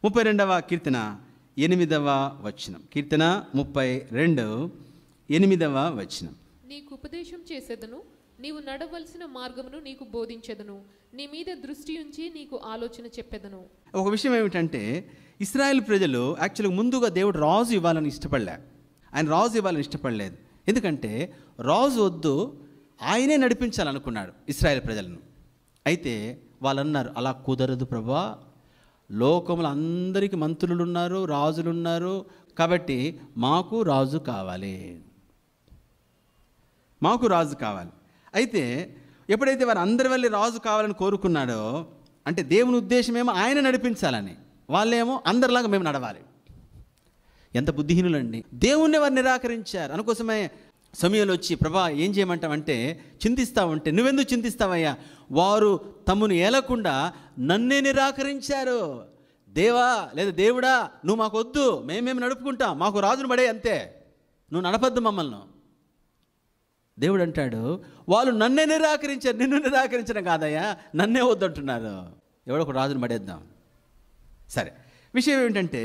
32వ కీర్తన 8వ వచనం. కీర్తన 32, 8వ వచనం. నీకు ఉపదేశం చేసేదను, నీవు నడవలసిన మార్గమును నీకు బోధించెదను, నీ మీద దృష్టి ఉంచి నీకు ఆలోచన చెప్పెదను. ఒక విషయం ఏమిటంటే, ఇశ్రాయేల్ ప్రజలు యాక్చువల్గా ముందుగా దేవుడు రాజు ఇవ్వాలని ఇష్టపడలే. ఆయన రాజు ఇవ్వాలని ఇష్టపడలేదు. ఎందుకంటే రాజు వద్దు, ఆయనే నడిపించాలనుకున్నాడు ఇశ్రాయేల్ ప్రజలను. అయితే వాళ్ళు అన్నారు, అలా కుదరదు ప్రభా, లోకంలో అందరికీ మంత్రులు ఉన్నారు, రాజులు ఉన్నారు, కాబట్టి మాకు రాజు కావాలి, మాకు రాజు కావాలి. అయితే ఎప్పుడైతే వారు అందరి వల్ల రాజు కావాలని కోరుకున్నాడో, అంటే దేవుని ఉద్దేశం ఏమో ఆయన నడిపించాలని, వాళ్ళేమో అందరిలాగా మేము నడవాలి. ఎంత బుద్ధిహీనులండి. దేవుణ్ణి వారు నిరాకరించారు. అందుకోసమే సమయంలో వచ్చి, ప్రభా ఏం చేయమంటావంటే, చింతిస్తావంటే, నువ్వెందుకు చింతిస్తావయ్యా, వారు తమను ఏలకుండా నన్నే నిరాకరించారు. దేవా లేదా దేవుడా, నువ్వు మాకు వద్దు, మేమేమి నడుపుకుంటాం, మాకు రాజును పడే అంతే, నువ్వు నడపద్దు మమ్మల్ని. దేవుడు అంటాడు, వాళ్ళు నన్నే నిరాకరించారు, నిన్ను నిరాకరించడం కాదయ్యా, నన్నే వద్దంటున్నారు, ఎవడో ఒక రాజును పడేద్దాం. సరే, విషయం ఏమిటంటే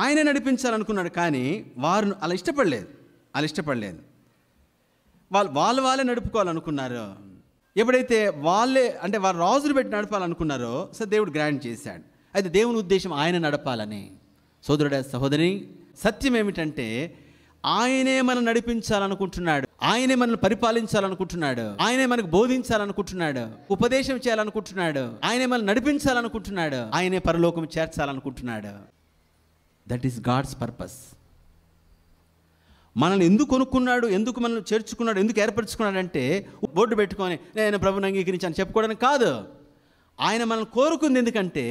ఆయన నడిపించాలనుకున్నాడు, కానీ వారు అలా ఇష్టపడలేదు. వాళ్ళే నడుపుకోవాలనుకున్నారు. ఎప్పుడైతే వాళ్ళే అంటే వారు రాజులు పెట్టి నడపాలనుకున్నారో, సో దేవుడు గ్రాంట్ చేశాడు. అయితే దేవుని ఉద్దేశం ఆయన నడపాలని. సోదరుడా సహోదరి, సత్యం ఏమిటంటే ఆయనే మనం నడిపించాలనుకుంటున్నాడు, ఆయనే మనల్ని పరిపాలించాలనుకుంటున్నాడు, ఆయనే మనకు బోధించాలనుకుంటున్నాడు, ఉపదేశం చేయాలనుకుంటున్నాడు, ఆయనే మనల్ని నడిపించాలనుకుంటున్నాడు, ఆయనే పరలోకం చేర్చాలనుకుంటున్నాడు. That is God's purpose. మనల్ని ఎందుకు కొనుక్కున్నాడు, ఎందుకు మనల్ని చేర్చుకున్నాడు, ఎందుకు ఏర్పరచుకున్నాడంటే బోర్డు పెట్టుకొని నేను ప్రభుని అంగీకరించాను చెప్పుకోవడానికి కాదు. ఆయన మనల్ని కోరుకుంది ఎందుకంటే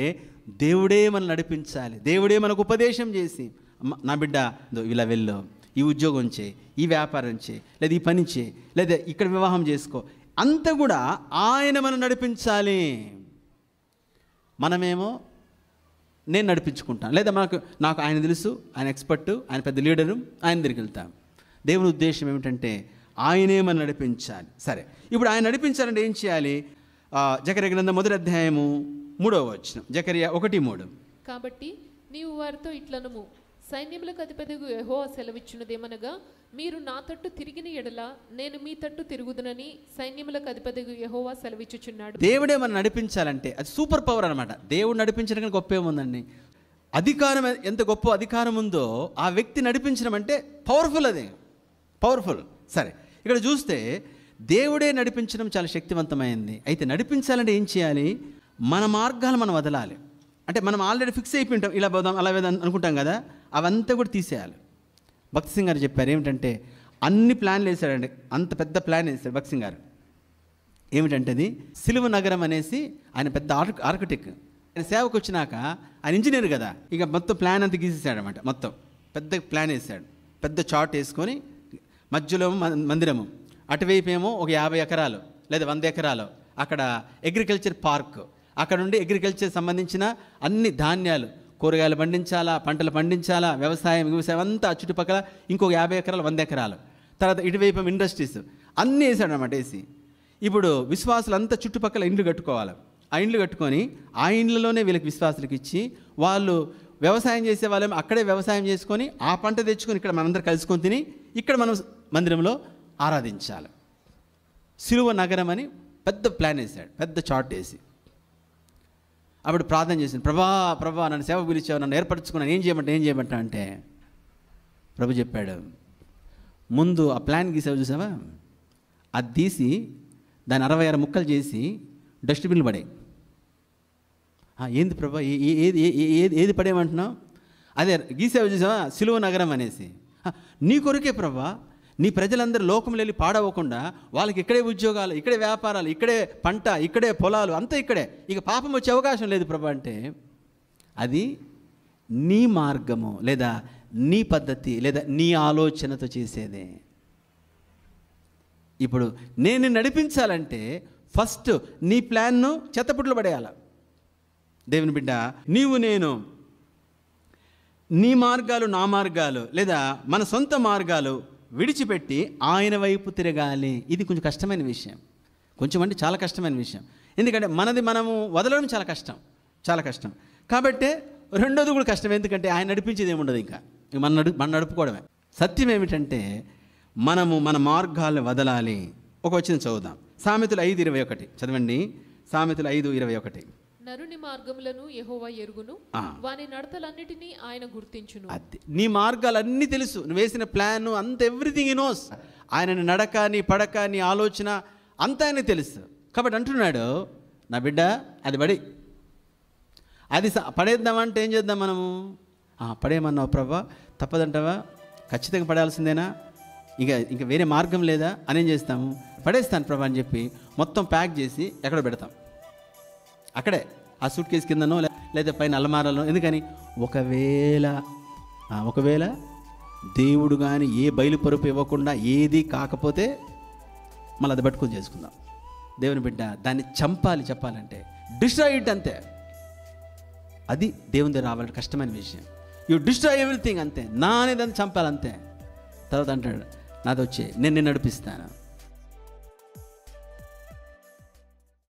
దేవుడే మనల్ని నడిపించాలి, దేవుడే మనకు ఉపదేశం చేసి, నా బిడ్డ ఇలా వెళ్ళు, ఈ ఉద్యోగం చేయి, ఈ వ్యాపారం చేయి, లేదా ఈ పని చేయి, లేదా ఇక్కడ వివాహం చేసుకో, అంతా కూడా ఆయన మనం నడిపించాలి. మనమేమో నేను నడిపించుకుంటాను, లేదా నాకు ఆయన తెలుసు, ఆయన ఎక్స్పర్టు, ఆయన పెద్ద లీడరు, ఆయన దగ్గరికి వెళ్తాం. దేవుని ఉద్దేశం ఏమిటంటే ఆయనే మనం నడిపించాలి. సరే, ఇప్పుడు ఆయన నడిపించాలంటే ఏం చేయాలి? జకర్యా గ్రంథం 1వ అధ్యాయము 3వ వచనం. జకర్యా 1:3. కాబట్టి నీవు వారితో ఇట్లనుము, సైన్యములకు అధిపతియగు యెహోవా సెలవిచ్చున్నదేమనగా, మీరు నా తట్టు తిరిగిన ఎడల నేను మీ తట్టు తిరుగుదునని సైన్యములకు అధిపతియగు యెహోవా సెలవిచ్చుచున్నాడు. దేవుడే మనం నడిపించాలంటే అది సూపర్ పవర్ అనమాట. దేవుడు నడిపించడానికి గొప్ప ఏముందండి? అధికారం, ఎంత గొప్ప అధికారం ఉందో ఆ వ్యక్తి నడిపించడం అంటే పవర్ఫుల్, అది పవర్ఫుల్. సరే, ఇక్కడ చూస్తే దేవుడే నడిపించడం చాలా శక్తివంతమైంది. అయితే నడిపించాలంటే ఏం చేయాలి? మన మార్గాలు మనం వదలాలి. అంటే మనం ఆల్రెడీ ఫిక్స్ అయిపోయి ఉంటాం, ఇలా పోదాం అలా పోదాం అనుకుంటాం కదా, అవంతా కూడా తీసేయాలి. భక్తి సింగ్ గారు చెప్పారు ఏమిటంటే, అన్ని ప్లాన్లు వేశాడండి, అంత పెద్ద ప్లాన్ వేశాడు భక్తి సింగ్ గారు. ఏమిటంటే అది సిలువ నగరం అనేసి, ఆయన పెద్ద ఆర్కిటెక్ట్. ఆయన సేవకు వచ్చినాక ఆయన ఇంజనీర్ కదా, ఇక మొత్తం ప్లాన్ అంతా గీసేసాడు అనమాట. మొత్తం పెద్ద ప్లాన్ వేసాడు, పెద్ద చార్ట్ వేసుకొని మధ్యలో మందిరము, అటువైపు ఏమో ఒక 50 ఎకరాలు లేదా 100 ఎకరాలు అక్కడ అగ్రికల్చర్ పార్క్, అక్కడ నుండి అగ్రికల్చర్ సంబంధించిన అన్ని ధాన్యాలు, కూరగాయలు పండించాలా, పంటలు పండించాలా, వ్యవసాయం అంతా చుట్టుపక్కల ఇంకొక 50 ఎకరాలు 100 ఎకరాలు, తర్వాత ఇటువైపు ఇండస్ట్రీస్ అన్నీ వేసాడు అన్నమాట. వేసి ఇప్పుడు విశ్వాసులు అంతా చుట్టుపక్కల ఇండ్లు కట్టుకోవాలి. ఆ ఇండ్లు కట్టుకొని ఆ ఇండ్లలోనే వీళ్ళకి విశ్వాసులకు ఇచ్చి, వాళ్ళు వ్యవసాయం చేసే వాళ్ళేమో అక్కడే వ్యవసాయం చేసుకొని ఆ పంట తెచ్చుకొని ఇక్కడ మనందరం కలుసుకొని తిని ఇక్కడ మనం మందిరంలో ఆరాధించాలి. సిలువ నగరం అని పెద్ద ప్లాన్ వేసాడు, పెద్ద చార్ట్ వేసి. అప్పుడు ప్రార్థన చేసింది, ప్రభా నన్ను సేవ పిలిచావు, నన్ను ఏర్పరచుకున్నాను, ఏం చేయమంటా అంటే ప్రభు చెప్పాడు, ముందు ఆ ప్లాన్ గీసావు చూసావా, అది తీసి దాన్ని 66 ముక్కలు చేసి డస్ట్బిన్లు పడే. ఏంది ప్రభా, ఏది పడేయమంటున్నావు? అదే గీసావు చూసావా, సిలువ నగరం అనేసి. నీ కొరకే ప్రభా, నీ ప్రజలందరూ లోకంలో వెళ్ళి పాడవకుండా వాళ్ళకి ఇక్కడే ఉద్యోగాలు, ఇక్కడే వ్యాపారాలు, ఇక్కడే పంట, ఇక్కడే పొలాలు, అంతా ఇక్కడే, ఇక పాపం వచ్చే అవకాశం లేదు ప్రభా అంటే, అది నీ మార్గము లేదా నీ పద్ధతి లేదా నీ ఆలోచనతో చేసేదే. ఇప్పుడు నేను నడిపించాలంటే ఫస్ట్ నీ ప్లాన్ను చెత్తపుట్లు పడేయాల. దేవుని బిడ్డ, నీవు నేను నీ మార్గాలు నా మార్గాలు లేదా మన సొంత మార్గాలు విడిచిపెట్టి ఆయన వైపు తిరగాలి. ఇది కొంచెం కష్టమైన విషయం, కొంచెం అంటే చాలా కష్టమైన విషయం. ఎందుకంటే మనది మనము వదలడం చాలా కష్టం. కాబట్టి రెండోది కూడా కష్టం, ఎందుకంటే ఆయన నడిపించేది ఏముండదు, ఇంకా మన నడుపుకోవడమే. సత్యం ఏమిటంటే మనము మన మార్గాలను వదలాలి. ఒక వచనం చదువుదాం, సామెతలు 5:21 చదవండి. సామెతలు 5:21. నరుని మార్గములను యెహోవా ఎరుగును, వాని నడతలన్నిటినీ ఆయన గుర్తించును. అది నీ మార్గాలన్నీ తెలుసు, నువ్వు వేసిన ప్లాన్ అంత, ఎవ్రీథింగ్ హి నోస్. ఆయన నడక, నీ పడక, నీ ఆలోచన అంతా ఆయన తెలుసు. కాబట్టి అంటున్నాడు, నా బిడ్డ అది అది పడేద్దామంటే ఏం చేద్దాం మనము? పడేయమన్నావు ప్రభా, తప్పదంటావా? ఖచ్చితంగా పడాల్సిందేనా? ఇంకా వేరే మార్గం లేదా అని ఏం చేస్తాము? పడేస్తాను ప్రభా అని చెప్పి మొత్తం ప్యాక్ చేసి ఎక్కడ పెడతాం, అక్కడే ఆ సూట్ కేసు కిందనో లేదా పైన అలమారాలో. ఎందుకని? ఒకవేళ దేవుడు కానీ ఏ బయలుపరుపు ఇవ్వకుండా ఏది కాకపోతే మళ్ళీ అది పట్టుకొని చేసుకుందాం. దేవుని బిడ్డ దాన్ని చంపాలి, చెప్పాలంటే డిస్ట్రాయ్ ఇట్, అంతే. అది దేవుని దగ్గర రావాలంటే కష్టమైన విషయం. యూ డిస్ట్రాయ్ ఎవ్రీథింగ్, అంతే. నా అనేది చంపాలి, అంతే. తర్వాత అంటాడు, నాతో వచ్చే, నేను నడిపిస్తాను.